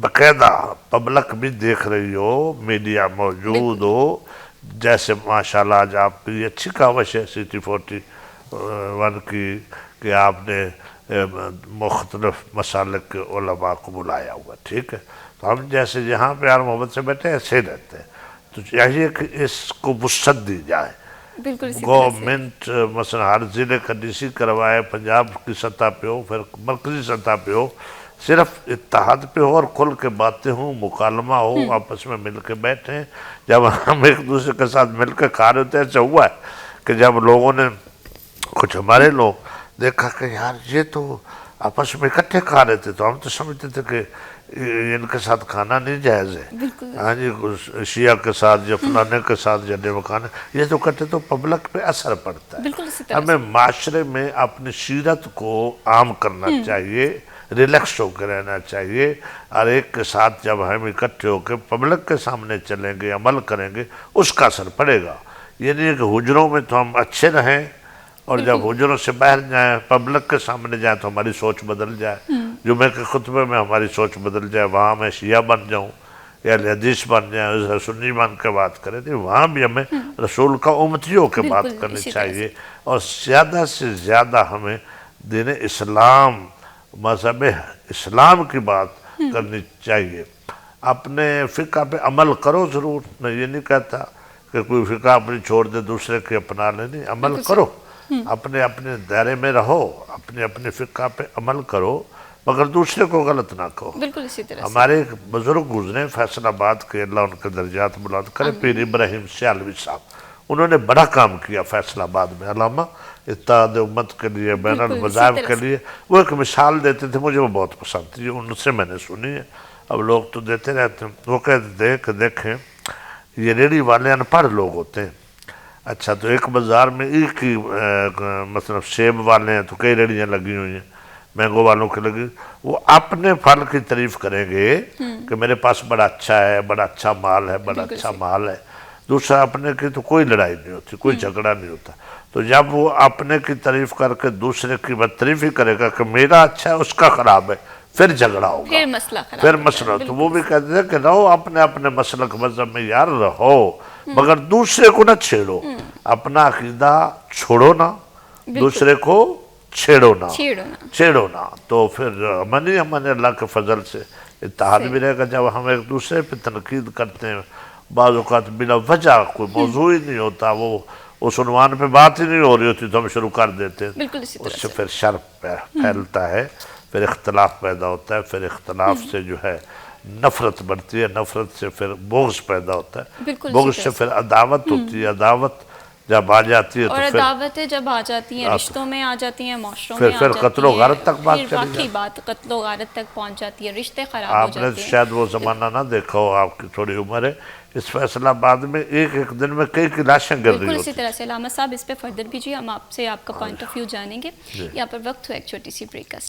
باقاعدہ پبلک بھی دیکھ رہی ہو, میڈیا موجود ہو. جیسے ماشاءاللہ آج آپ کی اچھی کاوش ہے CT41 کی کہ آپ نے مختلف مسالک کے علماء کو بلایا ہوا. ٹھیک ہے, تو ہم جیسے یہاں پیار محبت سے بیٹھے ایسے ہی رہتے ہیں. تو چاہیے کہ اس کو وسعت دی جائے. گورنمنٹ مثلا ہر ضلع کا DC کروائے, پنجاب کی سطح پہ ہو, پھر مرکزی سطح پہ ہو, صرف اتحاد پہ ہو اور کھل کے باتیں ہوں, مکالمہ ہو, آپس میں مل کے بیٹھیں. جب ہم ایک دوسرے کے ساتھ مل کے کھا رہے تھے ایسا ہوا ہے کہ جب لوگوں نے کچھ ہمارے لوگ دیکھا کہ یار یہ تو آپس میں اکٹھے کھا رہے تھے, تو ہم تو سمجھتے تھے کہ ان کے ساتھ کھانا نہیں جائز ہے. ہاں جی, شیعہ کے ساتھ یا فلانے کے ساتھ جنے وہ کھانا, یہ تو کہتے تو پبلک پہ اثر پڑتا ہے. ہمیں معاشرے میں اپنی سیرت کو عام کرنا چاہیے, ریلیکس ہو کے رہنا چاہیے, اور ایک کے ساتھ جب ہم اکٹھے ہو کے پبلک کے سامنے چلیں گے, عمل کریں گے, اس کا اثر پڑے گا. یہ نہیں ہے کہ حجروں میں تو ہم اچھے رہیں اور جب حجروں سے باہر جائیں, پبلک کے سامنے جائیں تو ہماری سوچ بدل جائے. جمعہ کے خطبے میں ہماری سوچ بدل جائے, وہاں میں شیعہ بن جاؤں یا حدیث بن جائیں, سنی بن کے بات کریں. نہیں, وہاں بھی ہمیں رسول کا امتی ہو کے بات کرنی چاہیے. اور زیادہ سے زیادہ ہمیں دین اسلام, مذہب اسلام کی بات کرنی چاہیے. اپنے فقہ پہ عمل کرو ضرور, میں یہ نہیں کہتا کہ کوئی فقہ اپنی چھوڑ دے دوسرے کی اپنا لے، نہیں، عمل کرو، اپنے اپنے دائرے میں رہو، اپنے اپنے فقہ پہ عمل کرو، مگر دوسرے کو غلط نہ کہو۔ بالکل اسی طرح سے ہمارے ایک بزرگ گزرے فیصل آباد کے، اللہ ان کے درجات بلند کرے، پیر ابراہیم سیالوی صاحب، انہوں نے بڑا کام کیا فیصل آباد میں، علامہ اتحاد امت کے لیے، بین المذاہب کے لیے، وہ ایک مثال دیتے تھے، مجھے وہ بہت پسند تھی، ان سے میں نے سنی ہے، اب لوگ تو دیتے رہتے ہیں۔ وہ کہتے تھے کہ دیکھیں یہ ریڑھی والے ان پڑھ لوگ ہوتے ہیں، اچھا تو ایک بازار میں ایک ہی مثلا سیب والے ہیں تو کئی ریڑھیاں لگی ہوئی ہیں، مینگو والوں کی لگی، وہ اپنے پھل کی تعریف کریں گے کہ میرے پاس بڑا اچھا ہے، بڑا اچھا مال ہے، بڑا اچھا مال ہے، دوسرا اپنے کی تو کوئی لڑائی نہیں ہوتی، کوئی جھگڑا نہیں ہوتا۔ تو جب وہ اپنے کی تعریف کر کے دوسرے کی بدتعریف ہی کرے گا کہ میرا اچھا ہے اس کا خراب ہے، پھر جھگڑا ہوگا، پھر مسئلہ خراب پھر مسئلہ۔ تو وہ بھی کہتے ہیں کہ رہو اپنے اپنے مسلک مذہب میں یار رہو، مگر دوسرے کو نہ چھیڑو، اپنا عقیدہ چھوڑو نہ، دوسرے کو چھیڑو نہ، تو پھر امن اللہ کے فضل سے اتحاد بھی رہے گا۔ جب ہم ایک دوسرے پہ تنقید کرتے ہیں، بعض اوقات بلا وجہ کوئی موضوع ہی نہیں ہوتا، وہ اس عنوان پہ بات ہی نہیں ہو رہی ہوتی تو ہم شروع کر دیتے ہیں، اس سے پھر شر پھیلتا ہے، پھر اختلاف پیدا ہوتا ہے، پھر اختلاف سے جو ہے نفرت بڑھتی ہے، نفرت سے پھر بغض پیدا ہوتا ہے، بغض سے پھر عداوت ہوتی ہے، عداوت جب آ جاتی ہے تو اور پھر عداوتیں جب آ جاتی ہیں رشتوں میں آ جاتی ہیں، معاشروں میں آ جاتی ہیں، پھر قتل و غارت تک بات چلی واقعی بات قتل و غارت تک پہنچ جاتی ہے، رشتے خراب ہو آپ نے جاتے ہیں۔ شاید وہ زمانہ نہ دیکھا ہو، آپ کی تھوڑی عمر ہے، اس فیصل آباد میں ایک ایک دن میں کئی لاشیں گر رہی بالکل ہوتی اسی طرح سے علامہ صاحب اس پہ فردر بھیجیے، ہم آپ سے آپ کا پوائنٹ آف ویو جانیں گے۔ یہاں پر وقت ہو ایک چھوٹی سی بریک کا۔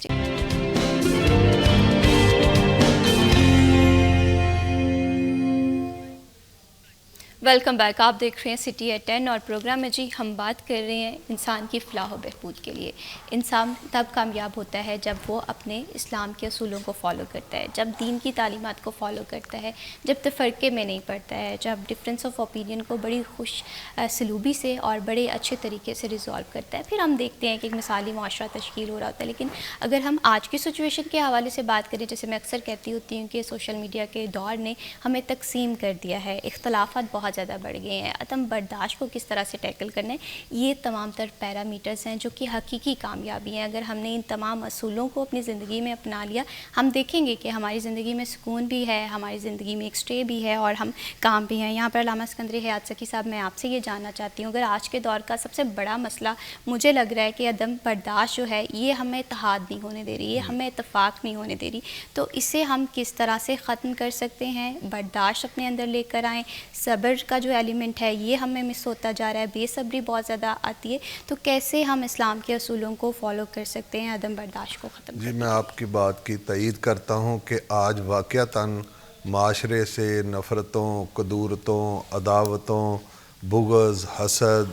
ویلکم بیک، آپ دیکھ رہے ہیں سٹی ایٹ 10 اور پروگرام میں جی ہم بات کر رہے ہیں انسان کی فلاح و بہبود کے لیے۔ انسان تب کامیاب ہوتا ہے جب وہ اپنے اسلام کے اصولوں کو فالو کرتا ہے، جب دین کی تعلیمات کو فالو کرتا ہے، جب تفرقے میں نہیں پڑتا ہے، جب ڈفرینس آف اوپینین کو بڑی خوش سلوبی سے اور بڑے اچھے طریقے سے ریزالو کرتا ہے، پھر ہم دیکھتے ہیں کہ ایک مثالی معاشرہ تشکیل ہو رہا ہوتا ہے۔ لیکن اگر ہم آج کی سچویشن کے حوالے سے بات کریں، جیسے میں اکثر کہتی ہوتی ہوں کہ سوشل میڈیا کے دور نے ہمیں تقسیم کر دیا ہے، اختلافات بہت زیادہ بڑھ گئے ہیں، عدم برداشت کو کس طرح سے ٹیکل کرنا ہے، یہ تمام تر پیرامیٹرز ہیں جو کہ حقیقی کامیابی ہیں۔ اگر ہم نے ان تمام اصولوں کو اپنی زندگی میں اپنا لیا، ہم دیکھیں گے کہ ہماری زندگی میں سکون بھی ہے، ہماری زندگی میں ایک اسٹے بھی ہے اور ہم کام بھی ہیں۔ یہاں پر علامہ اسکندری حیات سکی صاحب، میں آپ سے یہ جاننا چاہتی ہوں، اگر آج کے دور کا سب سے بڑا مسئلہ مجھے لگ رہا ہے کہ عدم برداشت جو ہے، یہ ہمیں اتحاد نہیں ہونے دے رہی، یہ ہمیں اتفاق نہیں ہونے دے رہی، تو اسے ہم کس طرح سے ختم کر سکتے ہیں؟ برداشت اپنے اندر لے کر آئیں، صبر کا جو ایلیمنٹ ہے یہ ہمیں مس ہوتا جا رہا ہے، بے صبری بہت زیادہ آتی ہے، تو کیسے ہم اسلام کے اصولوں کو فالو کر سکتے ہیں، عدم برداشت کو ختم جی میں آپ کی بات کی تائید کرتا ہوں کہ آج واقعتاً معاشرے سے نفرتوں، کدورتوں، عداوتوں، بغض، حسد،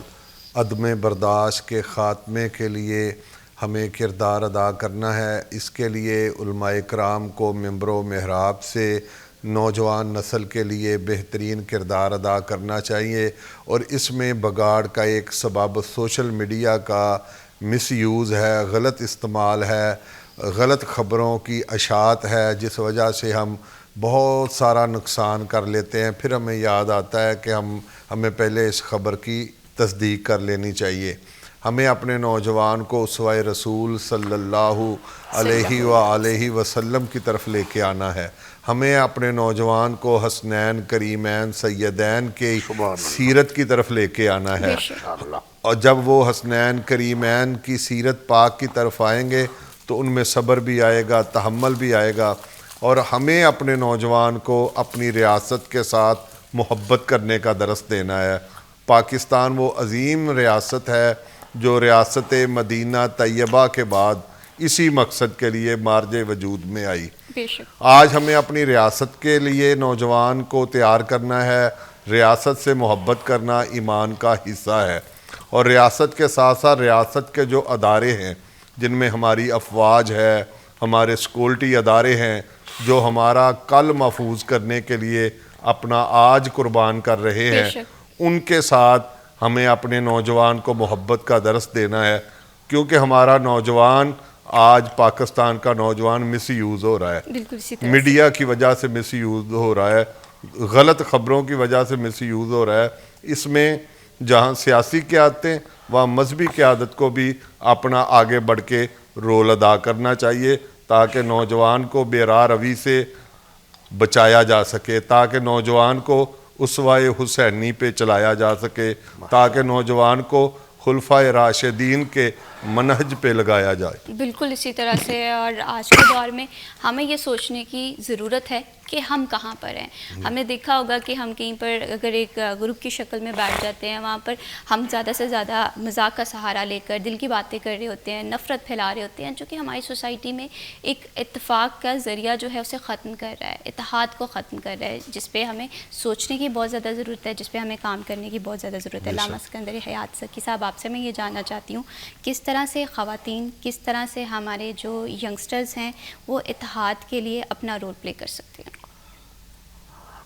عدم برداشت کے خاتمے کے لیے ہمیں کردار ادا کرنا ہے۔ اس کے لیے علماء کرام کو منبر و محراب سے نوجوان نسل کے لیے بہترین کردار ادا کرنا چاہیے، اور اس میں بگاڑ کا ایک سبب سوشل میڈیا کا مس یوز ہے، غلط استعمال ہے، غلط خبروں کی اشاعت ہے، جس وجہ سے ہم بہت سارا نقصان کر لیتے ہیں، پھر ہمیں یاد آتا ہے کہ ہمیں پہلے اس خبر کی تصدیق کر لینی چاہیے۔ ہمیں اپنے نوجوان کو اسوہ رسول صلی اللہ علیہ وآلہ وسلم کی طرف لے کے آنا ہے۔ ہمیں اپنے نوجوان کو حسنین، کریمین، سیدین کے سیرت کی طرف لے کے آنا ہے، اور جب وہ حسنین کریمین کی سیرت پاک کی طرف آئیں گے تو ان میں صبر بھی آئے گا، تحمل بھی آئے گا، اور ہمیں اپنے نوجوان کو اپنی ریاست کے ساتھ محبت کرنے کا درس دینا ہے۔ پاکستان وہ عظیم ریاست ہے جو ریاست مدینہ طیبہ کے بعد اسی مقصد کے لیے مارج وجود میں آئی۔ آج ہمیں اپنی ریاست کے لیے نوجوان کو تیار کرنا ہے۔ ریاست سے محبت کرنا ایمان کا حصہ ہے، اور ریاست کے ساتھ ساتھ ریاست کے جو ادارے ہیں جن میں ہماری افواج ہے، ہمارے سیکورٹی ادارے ہیں جو ہمارا کل محفوظ کرنے کے لیے اپنا آج قربان کر رہے ہیں، ان کے ساتھ ہمیں اپنے نوجوان کو محبت کا درس دینا ہے، کیونکہ ہمارا نوجوان آج پاکستان کا نوجوان مس یوز ہو رہا ہے، میڈیا کی وجہ سے مس یوز ہو رہا ہے، غلط خبروں کی وجہ سے مس یوز ہو رہا ہے۔ اس میں جہاں سیاسی قیادتیں وہاں مذہبی قیادت کو بھی اپنا آگے بڑھ کے رول ادا کرنا چاہیے تاکہ نوجوان کو بے راہ روی سے بچایا جا سکے، تاکہ نوجوان کو اسوہ حسینی پہ چلایا جا سکے، تاکہ نوجوان کو خلفائے راشدین کے منہج پہ لگایا جائے۔ بالکل اسی طرح سے، اور آج کے دور میں ہمیں یہ سوچنے کی ضرورت ہے کہ ہم کہاں پر ہیں۔ ہم نے دیکھا ہوگا کہ ہم کہیں پر اگر ایک گروپ کی شکل میں بیٹھ جاتے ہیں، وہاں پر ہم زیادہ سے زیادہ مذاق کا سہارا لے کر دل کی باتیں کر رہے ہوتے ہیں، نفرت پھیلا رہے ہوتے ہیں، جو کہ ہماری سوسائٹی میں ایک اتفاق کا ذریعہ جو ہے اسے ختم کر رہا ہے، اتحاد کو ختم کر رہا ہے، جس پہ ہمیں سوچنے کی بہت زیادہ ضرورت ہے، جس پہ ہمیں کام کرنے کی بہت زیادہ ضرورت ہے۔ علامہ اسکندر حیات سکی صاحب، آپ سے میں یہ جاننا چاہتی ہوں کس طرح سے خواتین، کس طرح سے ہمارے جو ینگسٹرز ہیں وہ اتحاد کے لیے اپنا رول پلے کر سکتے ہیں؟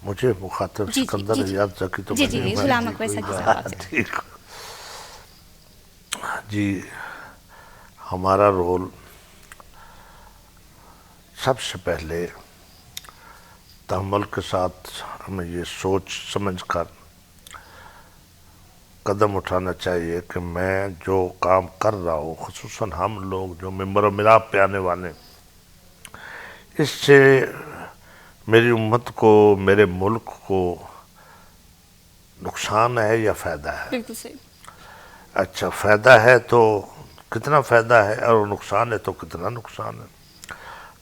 مجھے مخاطب سکندر حیات سکی تو جی غلام اکبر سکی صاحب آپ سے۔ ٹھیک جی، ہمارا رول سب سے پہلے تحمل کے ساتھ ہمیں یہ سوچ سمجھ کر قدم اٹھانا چاہیے کہ میں جو کام کر رہا ہوں، خصوصاً ہم لوگ جو ممبر و ملاپ پہ آنے والے، اس سے میری امت کو، میرے ملک کو نقصان ہے یا فائدہ ہے؟ بالکل صحیح۔ اچھا، فائدہ ہے تو کتنا فائدہ ہے، اور نقصان ہے تو کتنا نقصان ہے؟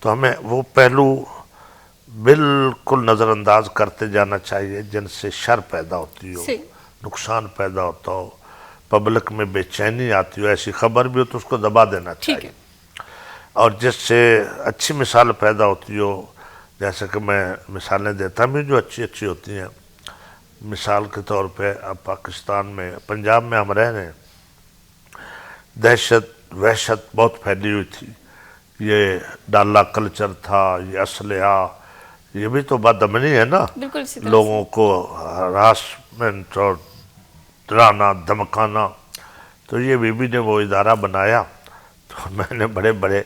تو ہمیں وہ پہلو بالکل نظر انداز کرتے جانا چاہیے جن سے شر پیدا ہوتی ہو، نقصان پیدا ہوتا ہو، پبلک میں بے چینی آتی ہو، ایسی خبر بھی ہو تو اس کو دبا دینا چاہیے، اور جس سے اچھی مثال پیدا ہوتی ہو، جیسے کہ میں مثالیں دیتا بھی جو اچھی اچھی ہوتی ہیں۔ مثال کے طور پہ اب پاکستان میں، پنجاب میں ہم رہ رہے ہیں، دہشت وحشت بہت پھیلی ہوئی تھی، یہ ڈالا کلچر تھا، یہ اسلحہ، یہ بھی تو بد امنی ہے نا، لوگوں کو ہراسمنٹ اور ڈرانا دھمکانا۔ تو یہ بی بی نے وہ ادارہ بنایا، تو میں نے بڑے بڑے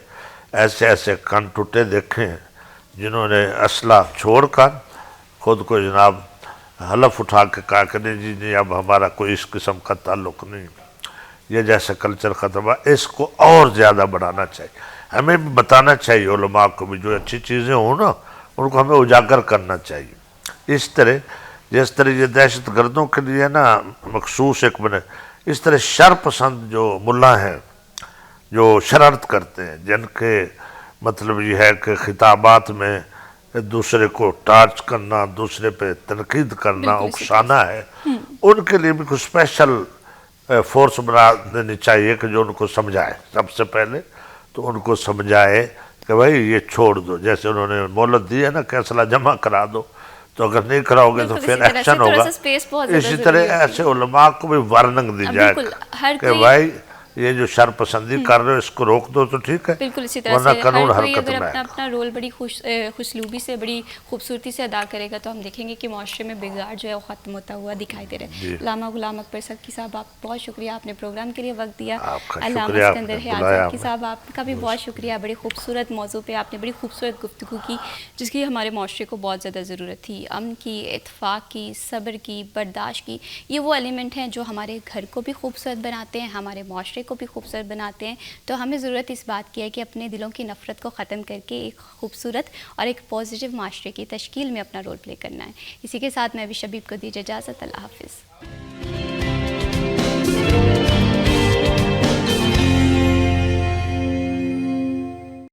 ایسے ایسے کان ٹوٹے دیکھے ہیں جنہوں نے اسلحہ چھوڑ کر خود کو جناب حلف اٹھا کے کہا کہ نہیں جی اب ہمارا کوئی اس قسم کا تعلق نہیں، یہ جیسے کلچر ختم ہے، اس کو اور زیادہ بڑھانا چاہیے۔ ہمیں بھی بتانا چاہیے، علماء کو بھی جو اچھی چیزیں ہوں نا ان کو ہمیں اجاگر کرنا چاہیے۔ اس طرح جس طرح یہ دہشت گردوں کے لیے نا مخصوص ایک بنے، اس طرح شر پسند جو ملا ہیں، جو شرارت کرتے ہیں، جن کے مطلب یہ ہے کہ خطابات میں دوسرے کو ٹارچ کرنا، دوسرے پہ تنقید کرنا، اکسانا ہے، ان کے لیے بھی کچھ اسپیشل فورس بنا دینی چاہیے کہ جو ان کو سمجھائے۔ سب سے پہلے تو ان کو سمجھائے کہ بھائی یہ چھوڑ دو، جیسے انہوں نے مہلت دی ہے نا کہ اسلحہ جمع کرا دو، تو اگر نہیں کراؤ گے تو پھر ایکشن ہوگا۔ اسی طرح ایسے علماء کو بھی وارننگ دی جائے کہ بھائی یہ جو شر پسندی کر رہے ہو اس کو روک دو تو ٹھیک ہے، بالکل اسی طرح سے ہر کوئی اگر اپنا اپنا رول بڑی خوشلوبی سے، بڑی خوبصورتی سے ادا کرے گا تو ہم دیکھیں گے کہ معاشرے میں بگاڑ جو ہے وہ ختم ہوتا ہوا دکھائی دے رہا ہے۔ علامہ غلام اکبر سکی صاحب، آپ بہت شکریہ، آپ نے پروگرام کے لیے وقت دیا۔ علامہ اسکندر حیات سکی صاحب، آپ کا بھی بہت شکریہ، بڑے خوبصورت موضوع پہ آپ نے بڑی خوبصورت گفتگو کی جس کی ہمارے معاشرے کو بہت زیادہ ضرورت تھی، امن کی، اتفاق کی، صبر کی، برداشت کی۔ یہ وہ ایلیمنٹ ہیں جو ہمارے گھر کو بھی خوبصورت بناتے ہیں، ہمارے معاشرے کو بھی خوبصورت بناتے ہیں۔ تو ہمیں ضرورت اس بات کی ہے کہ اپنے دلوں کی نفرت کو ختم کر کے ایک خوبصورت اور ایک پازیٹیو معاشرے کی تشکیل میں اپنا رول پلے کرنا ہے۔ اسی کے ساتھ میں بھی شبیب کو دیجیے اجازت، اللہ حافظ۔